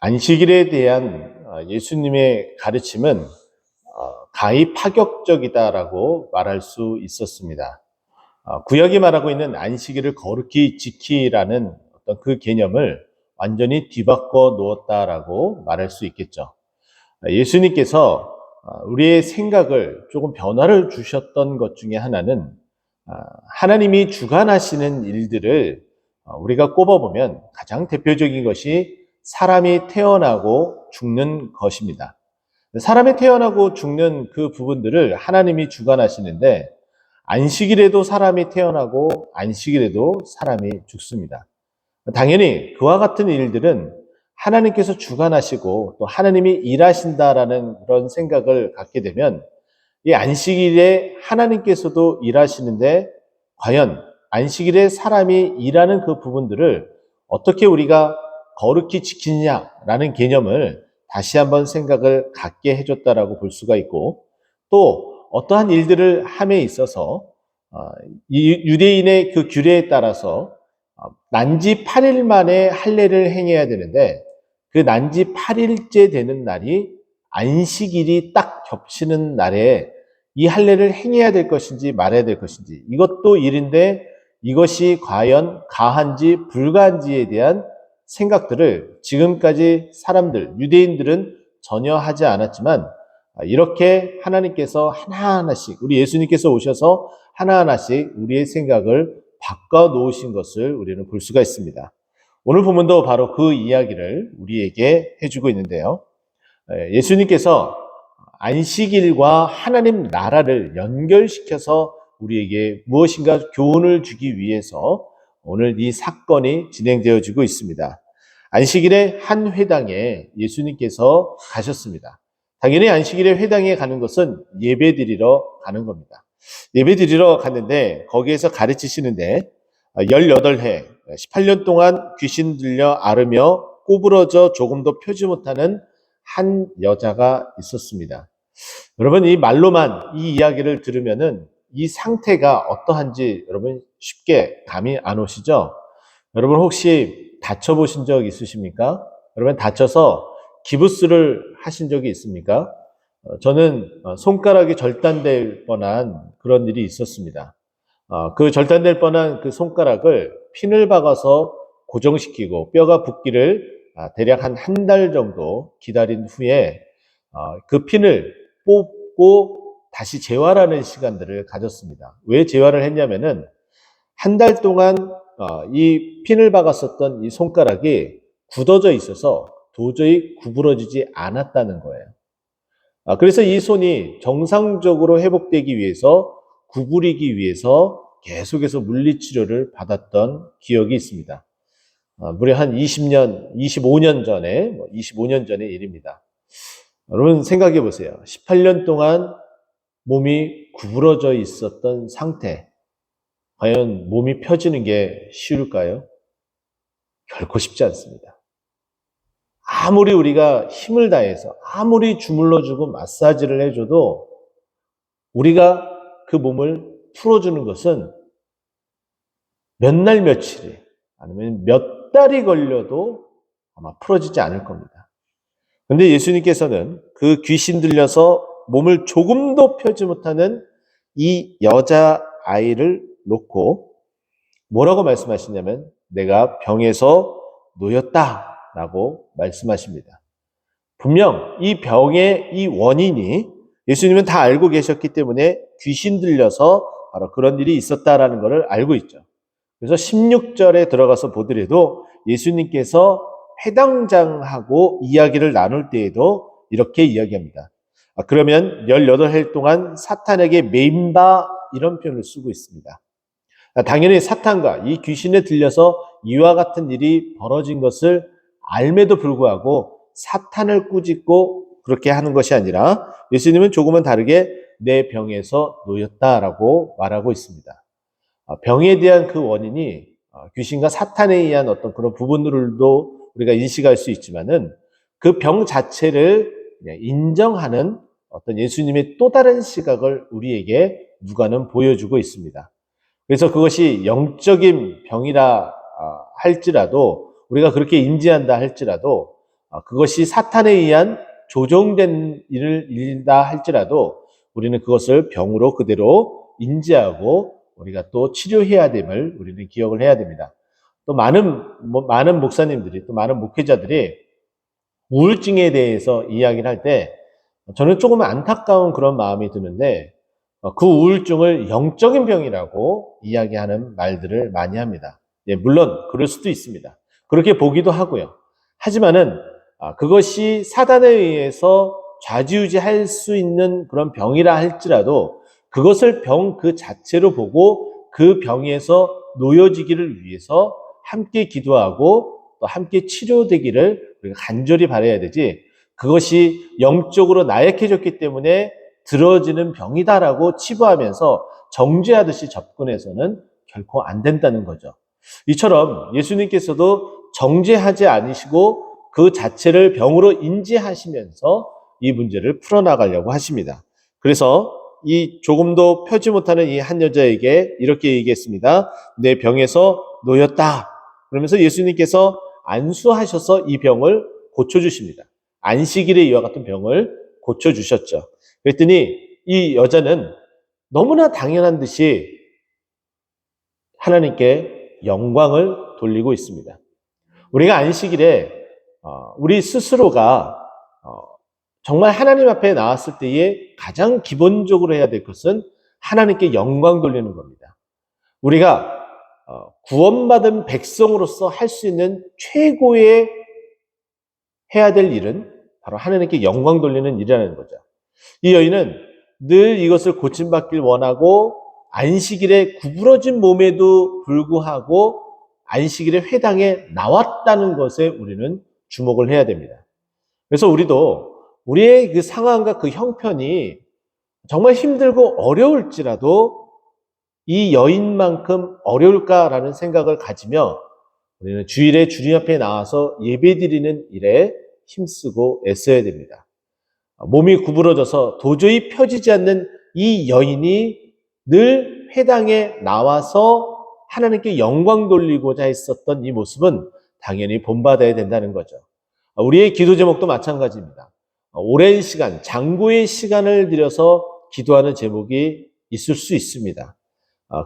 안식일에 대한 예수님의 가르침은 가히 파격적이다라고 말할 수 있었습니다. 구약이 말하고 있는 안식일을 거룩히 지키라는 어떤 그 개념을 완전히 뒤바꿔 놓았다라고 말할 수 있겠죠. 예수님께서 우리의 생각을 조금 변화를 주셨던 것 중에 하나는 하나님이 주관하시는 일들을 우리가 꼽아보면 가장 대표적인 것이 사람이 태어나고 죽는 것입니다. 사람이 태어나고 죽는 그 부분들을 하나님이 주관하시는데 안식일에도 사람이 태어나고 안식일에도 사람이 죽습니다. 당연히 그와 같은 일들은 하나님께서 주관하시고 또 하나님이 일하신다라는 그런 생각을 갖게 되면 이 안식일에 하나님께서도 일하시는데 과연 안식일에 사람이 일하는 그 부분들을 어떻게 우리가 거룩히 지키느냐라는 개념을 다시 한번 생각을 갖게 해줬다라고 볼 수가 있고, 또 어떠한 일들을 함에 있어서 이 유대인의 그 규례에 따라서 난지 8일 만에 할례를 행해야 되는데 그 난지 8일째 되는 날이 안식일이 딱 겹치는 날에 이 할례를 행해야 될 것인지 말아야 될 것인지, 이것도 일인데 이것이 과연 가한지 불가한지에 대한 생각들을 지금까지 사람들, 유대인들은 전혀 하지 않았지만 이렇게 하나님께서 하나하나씩, 우리 예수님께서 오셔서 하나하나씩 우리의 생각을 바꿔 놓으신 것을 우리는 볼 수가 있습니다. 오늘 본문도 바로 그 이야기를 우리에게 해주고 있는데요. 예수님께서 안식일과 하나님 나라를 연결시켜서 우리에게 무엇인가 교훈을 주기 위해서 오늘 이 사건이 진행되어지고 있습니다. 안식일에 한 회당에 예수님께서 가셨습니다. 당연히 안식일에 회당에 가는 것은 예배드리러 가는 겁니다. 예배드리러 갔는데 거기에서 가르치시는데 18해, 18년 동안 귀신 들려 앓으며 꼬부러져 조금도 펴지 못하는 한 여자가 있었습니다. 여러분, 이 말로만 이 이야기를 들으면은 이 상태가 어떠한지 여러분 쉽게 감이 안 오시죠? 여러분 혹시 다쳐보신 적 있으십니까? 여러분 다쳐서 기부스를 하신 적이 있습니까? 저는 손가락이 절단될 뻔한 그런 일이 있었습니다. 그 절단될 뻔한 그 손가락을 핀을 박아서 고정시키고 뼈가 붙기를 대략 한 달 정도 기다린 후에 그 핀을 뽑고 다시 재활하는 시간들을 가졌습니다. 왜 재활을 했냐면은 한 달 동안 이 핀을 박았었던 이 손가락이 굳어져 있어서 도저히 구부러지지 않았다는 거예요. 그래서 이 손이 정상적으로 회복되기 위해서, 구부리기 위해서 계속해서 물리치료를 받았던 기억이 있습니다. 무려 한 20년, 25년 전에, 25년 전의 일입니다. 여러분 생각해 보세요. 18년 동안 몸이 구부러져 있었던 상태, 과연 몸이 펴지는 게 쉬울까요? 결코 쉽지 않습니다. 아무리 우리가 힘을 다해서, 아무리 주물러주고 마사지를 해줘도 우리가 그 몸을 풀어주는 것은 몇 날 며칠이, 아니면 몇 달이 걸려도 아마 풀어지지 않을 겁니다. 그런데 예수님께서는 그 귀신 들려서 몸을 조금도 펴지 못하는 이 여자아이를 놓고 뭐라고 말씀하시냐면 내가 병에서 놓였다라고 말씀하십니다. 분명 이 병의 이 원인이 예수님은 다 알고 계셨기 때문에 귀신 들려서 바로 그런 일이 있었다라는 것을 알고 있죠. 그래서 16절에 들어가서 보더라도 예수님께서 회당장하고 이야기를 나눌 때에도 이렇게 이야기합니다. 그러면 18해 동안 사탄에게 매인 바, 이런 표현을 쓰고 있습니다. 당연히 사탄과 이 귀신에 들려서 이와 같은 일이 벌어진 것을 알매도 불구하고 사탄을 꾸짖고 그렇게 하는 것이 아니라 예수님은 조금은 다르게 내 병에서 놓였다라고 말하고 있습니다. 병에 대한 그 원인이 귀신과 사탄에 의한 어떤 그런 부분들도 우리가 인식할 수 있지만은 그 병 자체를 인정하는 어떤 예수님의 또 다른 시각을 우리에게 누가는 보여주고 있습니다. 그래서 그것이 영적인 병이라 할지라도, 우리가 그렇게 인지한다 할지라도 그것이 사탄에 의한 조종된 일이다 할지라도 우리는 그것을 병으로 그대로 인지하고 우리가 또 치료해야 됨을 우리는 기억을 해야 됩니다. 또 많은 목사님들이, 또 많은 목회자들이 우울증에 대해서 이야기를 할 때 저는 조금 안타까운 그런 마음이 드는데, 그 우울증을 영적인 병이라고 이야기하는 말들을 많이 합니다. 예, 물론 그럴 수도 있습니다. 그렇게 보기도 하고요. 하지만은 그것이 사단에 의해서 좌지우지할 수 있는 그런 병이라 할지라도 그것을 병 그 자체로 보고 그 병에서 놓여지기를 위해서 함께 기도하고 또 함께 치료되기를 우리가 간절히 바라야 되지, 그것이 영적으로 나약해졌기 때문에 들어지는 병이다라고 치부하면서 정죄하듯이 접근해서는 결코 안 된다는 거죠. 이처럼 예수님께서도 정죄하지 않으시고 그 자체를 병으로 인지하시면서 이 문제를 풀어나가려고 하십니다. 그래서 이 조금도 펴지 못하는 이 한 여자에게 이렇게 얘기했습니다. 내 병에서 놓였다. 그러면서 예수님께서 안수하셔서 이 병을 고쳐주십니다. 안식일에 이와 같은 병을 고쳐주셨죠. 그랬더니 이 여자는 너무나 당연한 듯이 하나님께 영광을 돌리고 있습니다. 우리가 안식일에 우리 스스로가 정말 하나님 앞에 나왔을 때에 가장 기본적으로 해야 될 것은 하나님께 영광 돌리는 겁니다. 우리가 구원받은 백성으로서 할 수 있는 최고의 해야 될 일은 바로 하나님께 영광 돌리는 일이라는 거죠. 이 여인은 늘 이것을 고침받길 원하고 안식일에 구부러진 몸에도 불구하고 안식일에 회당에 나왔다는 것에 우리는 주목을 해야 됩니다. 그래서 우리도 우리의 그 상황과 그 형편이 정말 힘들고 어려울지라도 이 여인만큼 어려울까라는 생각을 가지며 우리는 주일에 주님 앞에 나와서 예배드리는 일에 힘쓰고 애써야 됩니다. 몸이 구부러져서 도저히 펴지지 않는 이 여인이 늘 회당에 나와서 하나님께 영광 돌리고자 했었던 이 모습은 당연히 본받아야 된다는 거죠. 우리의 기도 제목도 마찬가지입니다. 오랜 시간, 장구의 시간을 들여서 기도하는 제목이 있을 수 있습니다.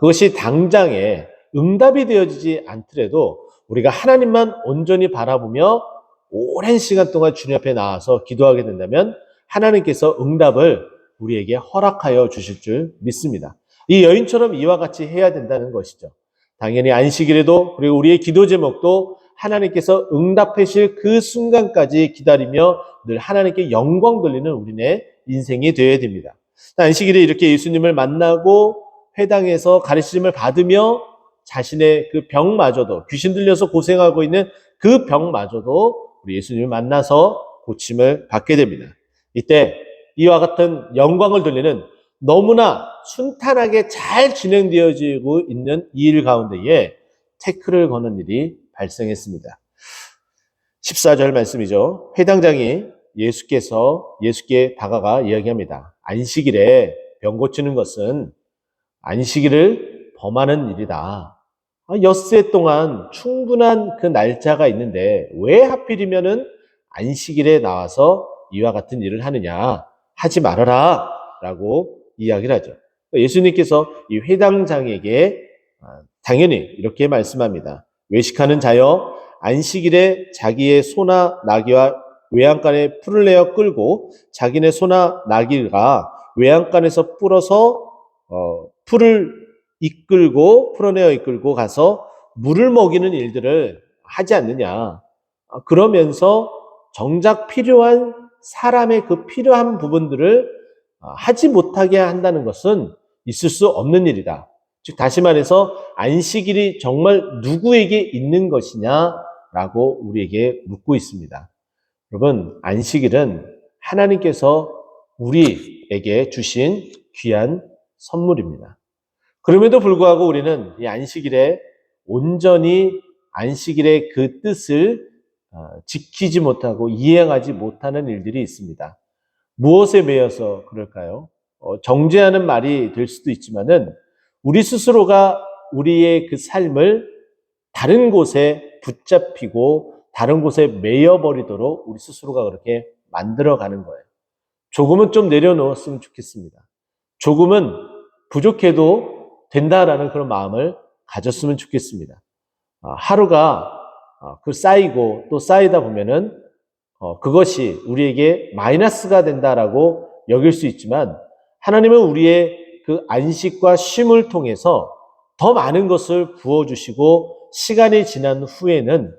그것이 당장에 응답이 되어지지 않더라도 우리가 하나님만 온전히 바라보며 오랜 시간 동안 주님 앞에 나와서 기도하게 된다면 하나님께서 응답을 우리에게 허락하여 주실 줄 믿습니다. 이 여인처럼 이와 같이 해야 된다는 것이죠. 당연히 안식일에도, 그리고 우리의 기도 제목도 하나님께서 응답하실 그 순간까지 기다리며 늘 하나님께 영광 돌리는 우리네 인생이 되어야 됩니다. 안식일에 이렇게 예수님을 만나고 회당에서 가르침을 받으며 자신의 그 병마저도, 귀신 들려서 고생하고 있는 그 병마저도 우리 예수님을 만나서 고침을 받게 됩니다. 이때 이와 같은 영광을 돌리는 너무나 순탄하게 잘 진행되어지고 있는 이 일 가운데에 태클을 거는 일이 발생했습니다. 14절 말씀이죠. 회당장이 예수께 다가가 이야기합니다. 안식일에 병 고치는 것은 안식일을 범하는 일이다. 엿새 동안 충분한 그 날짜가 있는데 왜 하필이면은 안식일에 나와서 이와 같은 일을 하느냐. 하지 말아라 라고 이야기를 하죠. 예수님께서 이 회당장에게 당연히 이렇게 말씀합니다. 외식하는 자여, 안식일에 자기의 소나 나귀와 외양간에 풀을 내어 끌고 자기네 소나 나귀가 외양간에서 풀어서 풀을 풀어내어 이끌고 가서 물을 먹이는 일들을 하지 않느냐. 그러면서 정작 필요한 사람의 그 필요한 부분들을 하지 못하게 한다는 것은 있을 수 없는 일이다. 즉 다시 말해서 안식일이 정말 누구에게 있는 것이냐라고 우리에게 묻고 있습니다. 여러분, 안식일은 하나님께서 우리에게 주신 귀한 선물입니다. 그럼에도 불구하고 우리는 이 안식일에 온전히 안식일의 그 뜻을 지키지 못하고 이행하지 못하는 일들이 있습니다. 무엇에 매여서 그럴까요? 정죄하는 말이 될 수도 있지만은 우리 스스로가 우리의 그 삶을 다른 곳에 붙잡히고 다른 곳에 매여버리도록 우리 스스로가 그렇게 만들어가는 거예요. 조금은 좀 내려놓았으면 좋겠습니다. 조금은 부족해도 된다라는 그런 마음을 가졌으면 좋겠습니다. 하루가 쌓이고 또 쌓이다 보면은 그것이 우리에게 마이너스가 된다라고 여길 수 있지만 하나님은 우리의 그 안식과 쉼을 통해서 더 많은 것을 부어주시고 시간이 지난 후에는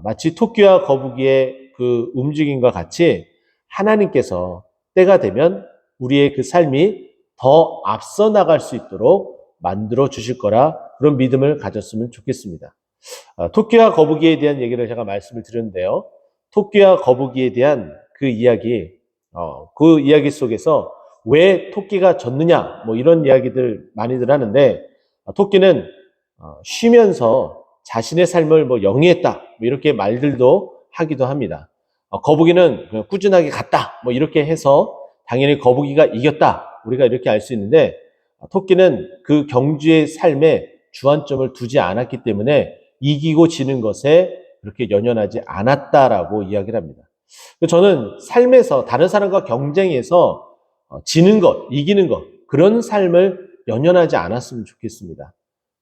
마치 토끼와 거북이의 그 움직임과 같이 하나님께서 때가 되면 우리의 그 삶이 더 앞서 나갈 수 있도록 만들어 주실 거라 그런 믿음을 가졌으면 좋겠습니다. 토끼와 거북이에 대한 얘기를 제가 말씀을 드렸는데요. 토끼와 거북이에 대한 그 이야기 속에서 왜 토끼가 졌느냐, 뭐 이런 이야기들 많이들 하는데, 토끼는 쉬면서 자신의 삶을 뭐 영위했다, 뭐 이렇게 말들도 하기도 합니다. 거북이는 그냥 꾸준하게 갔다, 뭐 이렇게 해서 당연히 거북이가 이겼다, 우리가 이렇게 알 수 있는데, 토끼는 그 경주의 삶에 주안점을 두지 않았기 때문에 이기고 지는 것에 그렇게 연연하지 않았다라고 이야기를 합니다. 저는 삶에서 다른 사람과 경쟁해서 지는 것, 이기는 것, 그런 삶을 연연하지 않았으면 좋겠습니다.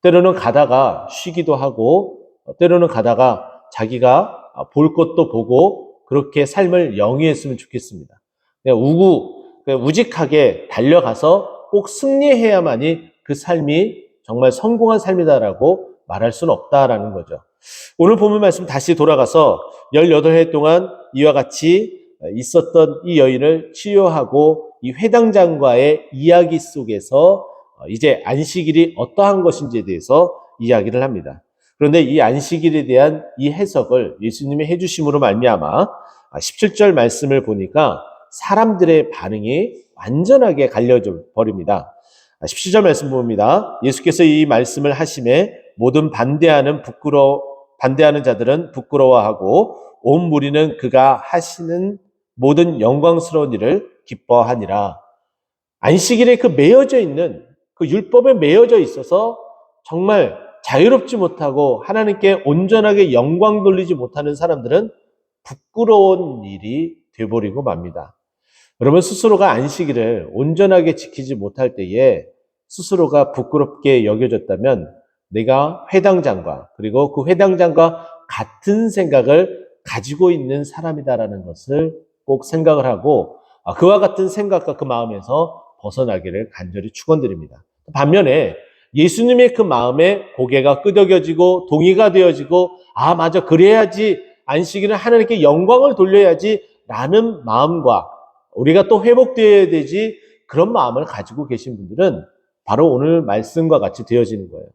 때로는 가다가 쉬기도 하고, 때로는 가다가 자기가 볼 것도 보고, 그렇게 삶을 영위했으면 좋겠습니다. 우직하게 달려가서 꼭 승리해야만이 그 삶이 정말 성공한 삶이다라고 말할 수는 없다라는 거죠. 오늘 본문 말씀 다시 돌아가서 18해 동안 이와 같이 있었던 이 여인을 치유하고 이 회당장과의 이야기 속에서 이제 안식일이 어떠한 것인지에 대해서 이야기를 합니다. 그런데 이 안식일에 대한 이 해석을 예수님이 해주심으로 말미암아 17절 말씀을 보니까 사람들의 반응이 완전하게 갈려져 버립니다. 17절 말씀 봅니다. 예수께서 이 말씀을 하심에 모든 반대하는 자들은 부끄러워하고 온 무리는 그가 하시는 모든 영광스러운 일을 기뻐하니라. 안식일에 그 매여져 있는 그 율법에 매여져 있어서 정말 자유롭지 못하고 하나님께 온전하게 영광 돌리지 못하는 사람들은 부끄러운 일이 되어버리고 맙니다. 여러분 스스로가 안식일을 온전하게 지키지 못할 때에 스스로가 부끄럽게 여겨졌다면 내가 회당장과 그리고 그 회당장과 같은 생각을 가지고 있는 사람이다라는 것을 꼭 생각을 하고 그와 같은 생각과 그 마음에서 벗어나기를 간절히 축원드립니다. 반면에 예수님의 그 마음에 고개가 끄덕여지고 동의가 되어지고 맞아 그래야지 안식일은 하나님께 영광을 돌려야지 라는 마음과 우리가 또 회복되어야 되지 그런 마음을 가지고 계신 분들은 바로 오늘 말씀과 같이 되어지는 거예요.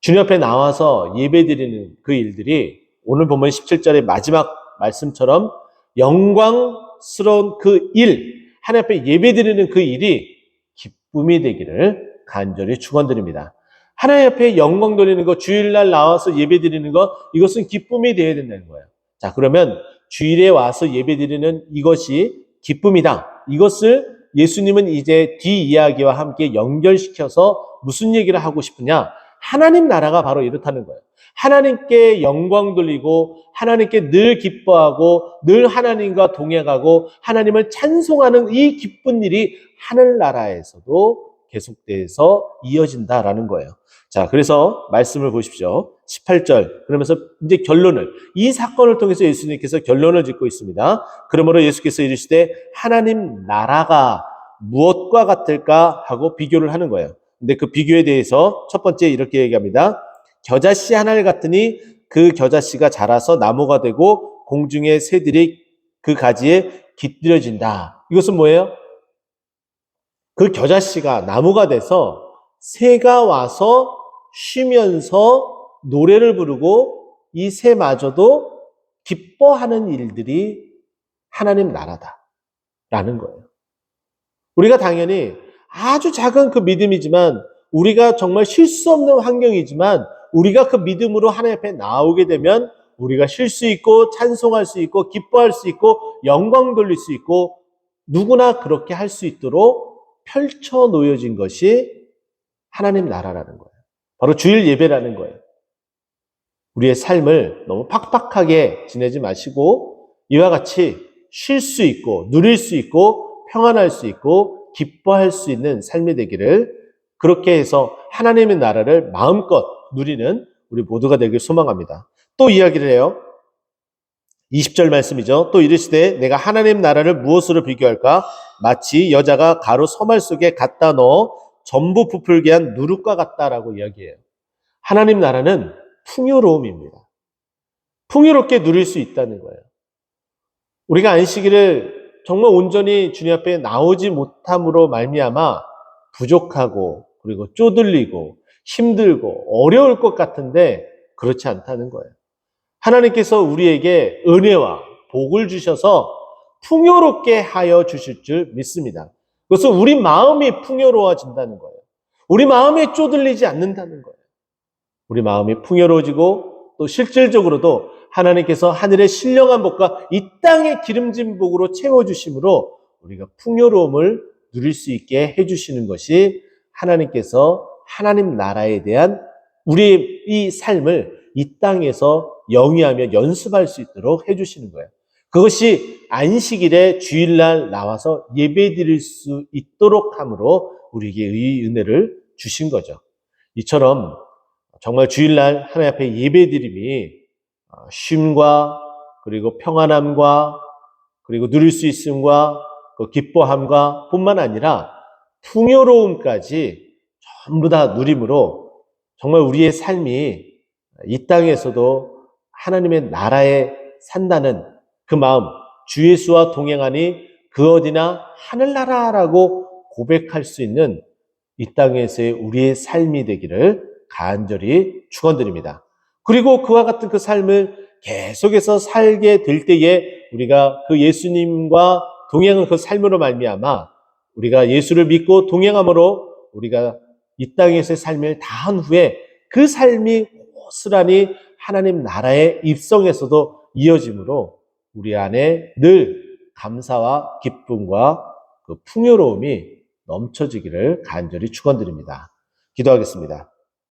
주님 앞에 나와서 예배드리는 그 일들이 오늘 보면 17절의 마지막 말씀처럼 영광스러운 그 일, 하나님 앞에 예배드리는 그 일이 기쁨이 되기를 간절히 축원드립니다. 하나님 앞에 영광 돌리는 것, 주일날 나와서 예배드리는 것, 이것은 기쁨이 되어야 된다는 거예요. 자, 그러면 주일에 와서 예배드리는 이것이 기쁨이다. 이것을 예수님은 이제 뒤이야기와 함께 연결시켜서 무슨 얘기를 하고 싶으냐? 하나님 나라가 바로 이렇다는 거예요. 하나님께 영광 돌리고 하나님께 늘 기뻐하고 늘 하나님과 동행하고 하나님을 찬송하는 이 기쁜 일이 하늘나라에서도 계속돼서 이어진다라는 거예요. 자, 그래서 말씀을 보십시오. 18절. 그러면서 이제 이 사건을 통해서 예수님께서 결론을 짓고 있습니다. 그러므로 예수께서 이르시되 하나님 나라가 무엇과 같을까 하고 비교를 하는 거예요. 근데 그 비교에 대해서 첫 번째 이렇게 얘기합니다. 겨자씨 하나를 같으니 그 겨자씨가 자라서 나무가 되고 공중의 새들이 그 가지에 깃들여진다. 이것은 뭐예요? 그 겨자씨가 나무가 돼서 새가 와서 쉬면서 노래를 부르고 이 새마저도 기뻐하는 일들이 하나님 나라다라는 거예요. 우리가 당연히 아주 작은 그 믿음이지만 우리가 정말 쉴 수 없는 환경이지만 우리가 그 믿음으로 하나님 앞에 나오게 되면 우리가 쉴 수 있고 찬송할 수 있고 기뻐할 수 있고 영광 돌릴 수 있고 누구나 그렇게 할 수 있도록 펼쳐 놓여진 것이 하나님 나라라는 거예요. 바로 주일 예배라는 거예요. 우리의 삶을 너무 팍팍하게 지내지 마시고 이와 같이 쉴 수 있고 누릴 수 있고 평안할 수 있고 기뻐할 수 있는 삶이 되기를, 그렇게 해서 하나님의 나라를 마음껏 누리는 우리 모두가 되길 소망합니다. 또 이야기를 해요. 20절 말씀이죠. 또 이르시되 내가 하나님 나라를 무엇으로 비교할까? 마치 여자가 가루 서말 속에 갖다 넣어 전부 부풀게 한 누룩과 같다라고 이야기해요. 하나님 나라는 풍요로움입니다. 풍요롭게 누릴 수 있다는 거예요. 우리가 안식일을 정말 온전히 주님 앞에 나오지 못함으로 말미암아 부족하고 그리고 쪼들리고 힘들고 어려울 것 같은데 그렇지 않다는 거예요. 하나님께서 우리에게 은혜와 복을 주셔서 풍요롭게 하여 주실 줄 믿습니다. 그것은 우리 마음이 풍요로워진다는 거예요. 우리 마음에 쪼들리지 않는다는 거예요. 우리 마음이 풍요로워지고 또 실질적으로도 하나님께서 하늘의 신령한 복과 이 땅의 기름진 복으로 채워주심으로 우리가 풍요로움을 누릴 수 있게 해주시는 것이 하나님께서 하나님 나라에 대한 우리의 이 삶을 이 땅에서 영위하며 연습할 수 있도록 해주시는 거예요. 그것이 안식일에 주일날 나와서 예배드릴 수 있도록 함으로 우리에게 이 은혜를 주신 거죠. 이처럼 정말 주일날 하나님 앞에 예배드림이 쉼과 그리고 평안함과 그리고 누릴 수 있음과 그 기뻐함과 뿐만 아니라 풍요로움까지 전부 다 누림으로 정말 우리의 삶이 이 땅에서도 하나님의 나라에 산다는 그 마음, 주 예수와 동행하니 그 어디나 하늘나라라고 고백할 수 있는 이 땅에서의 우리의 삶이 되기를 간절히 축원드립니다. 그리고 그와 같은 그 삶을 계속해서 살게 될 때에 우리가 그 예수님과 동행한 그 삶으로 말미암아 우리가 예수를 믿고 동행함으로 우리가 이 땅에서의 삶을 다한 후에 그 삶이 고스란히 하나님 나라의 입성에서도 이어짐으로 우리 안에 늘 감사와 기쁨과 그 풍요로움이 넘쳐지기를 간절히 축원드립니다. 기도하겠습니다.